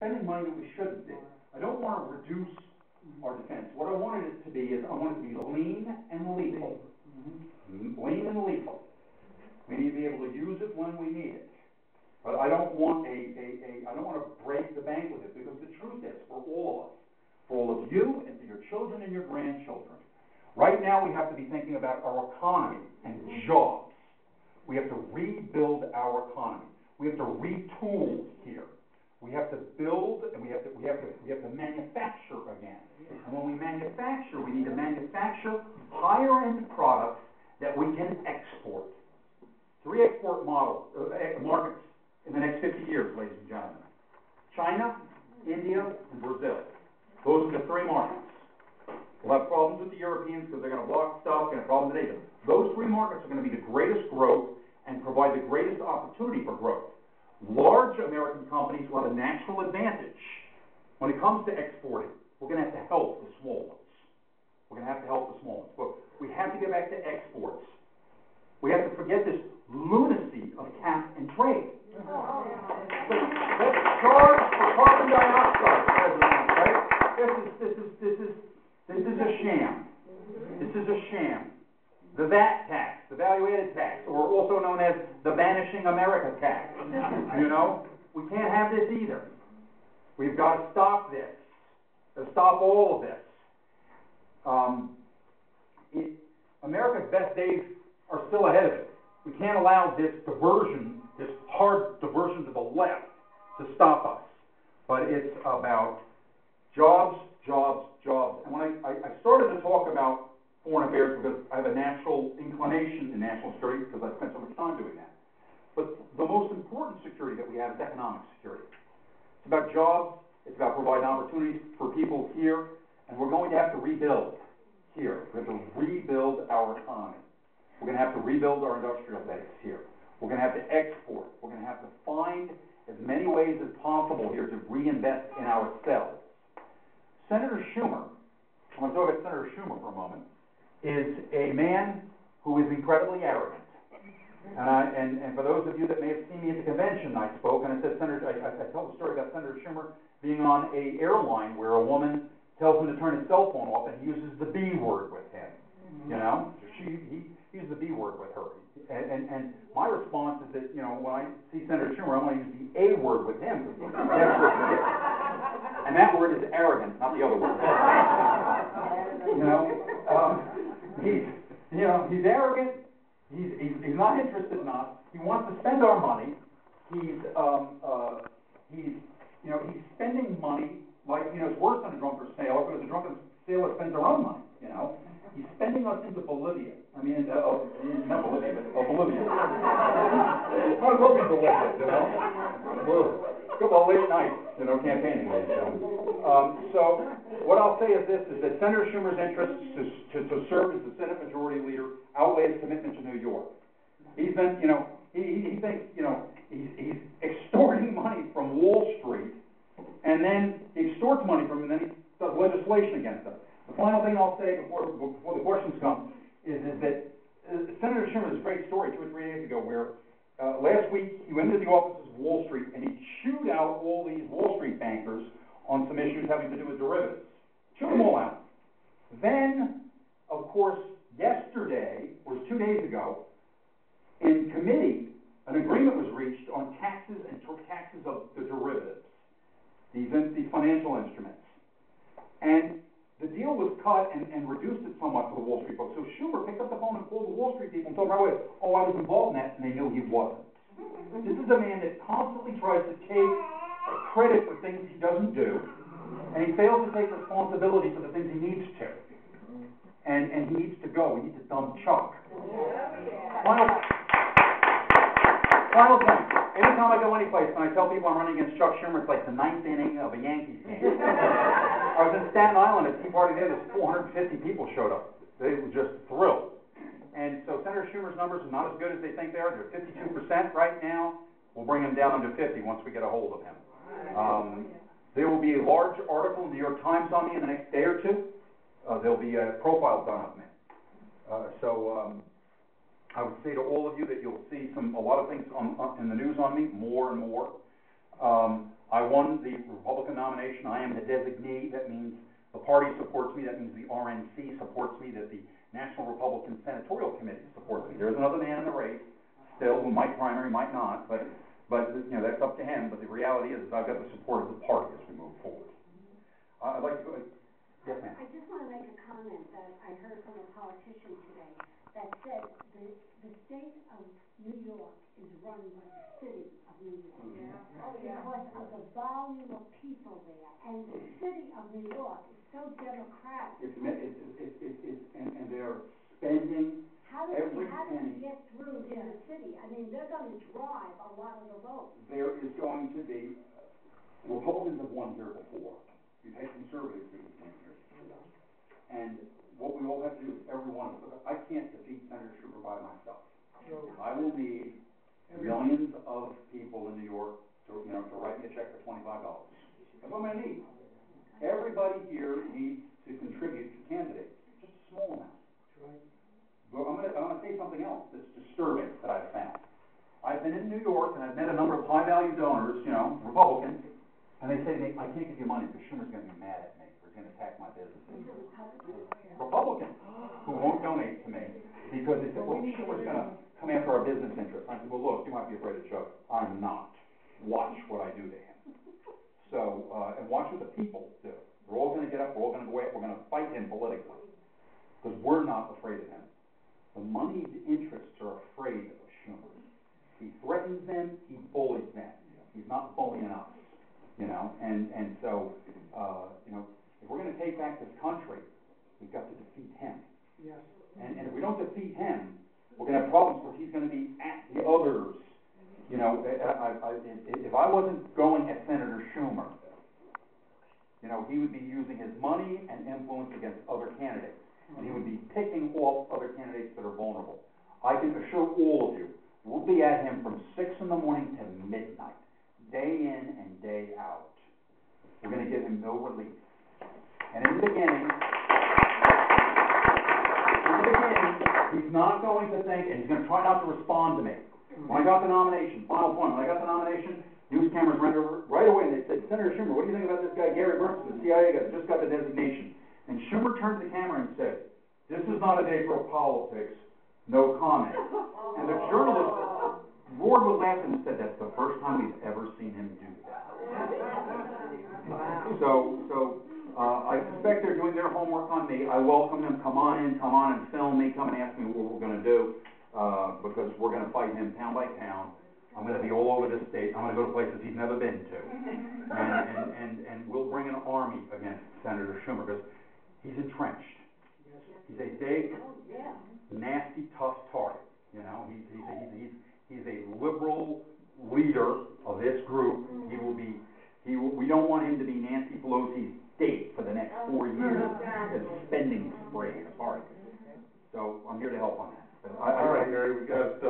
spending money that we shouldn't be. I don't want to reduce our defense. What I wanted it to be is, I want it to be lean and lethal. Lean and lethal. We need to be able to use it when we need it. But I don't want I don't want to break the bank with it, because the truth is, for all of us, for all of you and for your children and your grandchildren, right now we have to be thinking about our economy and jobs. We have to rebuild our economy. We have to retool here. We have to build, and we have to manufacture again. And when we manufacture, we need to manufacture higher-end products that we can export. 3 export markets in the next 50 years, ladies and gentlemen: China, India, and Brazil. Those are the 3 markets. We'll have problems with the Europeans because they're going to block stuff, and problems with Asia. Those 3 markets are going to be the greatest growth and provide the greatest opportunity for growth. Large American companies will have a natural advantage. When it comes to exporting, we're going to have to help the small ones. We're going to have to help the small ones. But we have to get back to exports. We have to forget this lunacy of cap and trade. Let's charge for carbon dioxide, right? This is a sham. This is a sham. The VAT tax, the value-added tax, or also known as the Vanishing America tax. You know, we can't have this either. We've got to stop this. To stop all of this. America's best days are still ahead of it. We can't allow this diversion, this hard diversion to the left, to stop us. But it's about jobs, jobs, jobs. And when I started to talk about foreign affairs because I have a natural inclination in national security because I spent so much time doing that. But the most important security that we have is economic security. It's about jobs. It's about providing opportunities for people here. And we're going to have to rebuild here. We have to rebuild our economy. We're going to have to rebuild our industrial base here. We're going to have to export. We're going to have to find as many ways as possible here to reinvest in ourselves. Senator Schumer, I want to talk about Senator Schumer for a moment, is a man who is incredibly arrogant. And for those of you that may have seen me at the convention, I spoke, and I said, I told the story about Senator Schumer being on an airline where a woman tells him to turn his cell phone off, and he uses the B word with him. You know, he used the B word with her. And my response is that, you know, when I see Senator Schumer, I want to use the A word with him. And that word is arrogant, not the other word. He's arrogant. He's not interested in us. He wants to spend our money. He's spending money like, it's worse than a drunken sailor, because a drunken sailor spends their own money, He's spending us into Bolivia. I mean, not Bolivia, but Bolivia. Might as well be Bolivia, A couple of late nights, campaigning, ladies and gentlemen. So what I'll say is this, is that Senator Schumer's interest to serve as the Senate Majority Leader outweighs his commitment to New York. He's been, he thinks, he's extorting money from Wall Street, and then he extorts money from him, and then he does legislation against them. The final thing I'll say before the questions come is that Senator Schumer has a great story 2 or 3 days ago where last week he went into the offices of Wall Street and he chewed out all these Wall Street bankers on some issues having to do with derivatives. Chewed them all out. Then, of course, yesterday, or 2 days ago, in committee, an agreement was reached on taxes and taxes of the derivatives, these financial instruments. And the deal was cut and reduced it somewhat for the Wall Street folks. So Schumer picked up the phone and called the Wall Street people and told them right away, oh, I was involved in that, and they knew he wasn't. This is a man that constantly tries to take credit for things he doesn't do, and he fails to take responsibility for the things he needs to. And he needs to go. We need to dump Chuck. Final point. Anytime I go anyplace and I tell people I'm running against Chuck Schumer, it's like the 9th inning of a Yankees game. I was in Staten Island at Tea Party Day. There's 450 people showed up. They were just thrilled. And so Senator Schumer's numbers are not as good as they think they are. They're 52% right now. We'll bring them down under 50 once we get a hold of him. There will be a large article in the New York Times on me in the next day or two. There'll be a profile done of me. I would say to all of you that you'll see a lot of things in the news on me, more and more. I won the Republican nomination. I am the designee. That means the party supports me. That means the RNC supports me. That the National Republican Senatorial Committee supports me. There's another man in the race still who might primary, might not, but you know, that's up to him. But the reality is I've got the support of the party as we move forward. I'd like to go. Yes, ma'am. I just want to make a comment that I heard from a politician today that said the state of New York is run by the city of New York. Because of the volume of people there. And the city of New York is so democratic. And they're spending how does it get through in the city? I mean, they're going to drive a lot of the votes. There is going to be, Republicans have won here before. You've had conservatives who have won here. And what we all have to do is every one of us, I can't defeat Senator Schumer by myself. I will need millions of people in New York to write me a check for $25. That's what I'm going to need. Everybody here needs to contribute to candidates, just a small amount. But I'm going to say something else that's disturbing that I've found. I've been in New York and I've met a number of high-value donors, Republicans, and they say to me, I can't give you money because Schumer's going to be mad at me or he's going to attack my business. Republicans who won't donate to me because they say, well, Schumer's going to come after our business interests. I said, well, look, you might be afraid of Chuck. I'm not. Watch what I do to him. So, and watch what the people do. We're all going to get up, we're all going to go out, we're going to fight him politically because we're not afraid of him. The moneyed interests are afraid of Schumer. He threatens them, he bullies them. He's not bullying us, and so, if we're going to take back this country, we've got to defeat him. Yes. And if we don't defeat him, we're going to have problems because he's going to be at the others. If I wasn't going at Senator Schumer, he would be using his money and influence against other candidates. And he would be picking off other candidates that are vulnerable. I can assure all of you, we'll be at him from 6 in the morning to midnight, day in and day out. We're going to give him no relief. And in the beginning, he's not going to think, and he's going to try not to respond to me. When I got the nomination, final point, when I got the nomination, news cameras ran over right away and they said, Senator Schumer, what do you think about this guy, Gary Berntsen, the CIA guy, just got the designation? And Schumer turned to the camera and said, this is not a day for politics, no comment. And the journalist roared with laughter and said, that's the first time we've ever seen him do that. So I suspect they're doing their homework on me. I welcome them. Come on in, come on and film me, come and ask me what we're going to do, because we're going to fight him pound by pound. I'm going to be all over this state. I'm going to go to places he's never been to. And we'll bring an army against Senator Schumer because he's entrenched. He's a big, nasty, tough target. He's a liberal leader of this group. We don't want him to be Nancy Pelosi's date for the next 4 years as a spending spree in the party. So I'm here to help on that. All right, Gary, we got